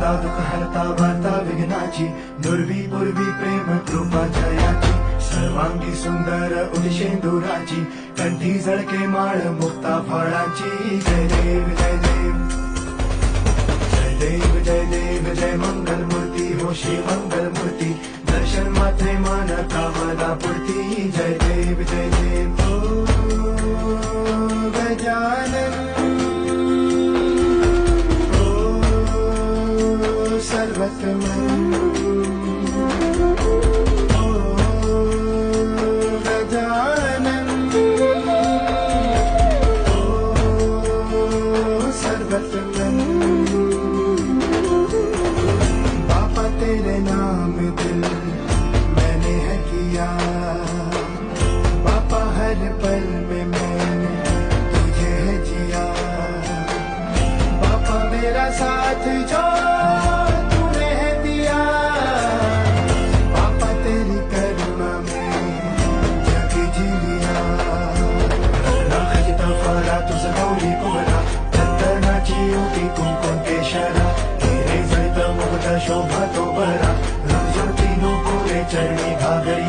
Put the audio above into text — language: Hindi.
हरता दुःख हरता वार्ता विघ्नाची, दुर्वी पूर्वी प्रेम कृपा जयाची, सर्वांगी सुंदर उदिशेंदुराची, कंठी जळके माळ मुक्ता फळाची. जय देव जय देव जय देव जय देव जय मंगल मूर्ती हो श्री मंगल मूर्ती, दर्शन मात्रे मन कामना पूर्ती. जय देव जय देव ओ गजानन सर्वत्रमन ओ गजानन ओ सर्वत्रमन. बाबा तेरे नाम दिल मैंने है किया, बाबा हर पल में मैंने तुझे है जिया, बाबा मेरा साथ जो शोभा तो बरा, रोज तीनों पूरे चरणी घागरी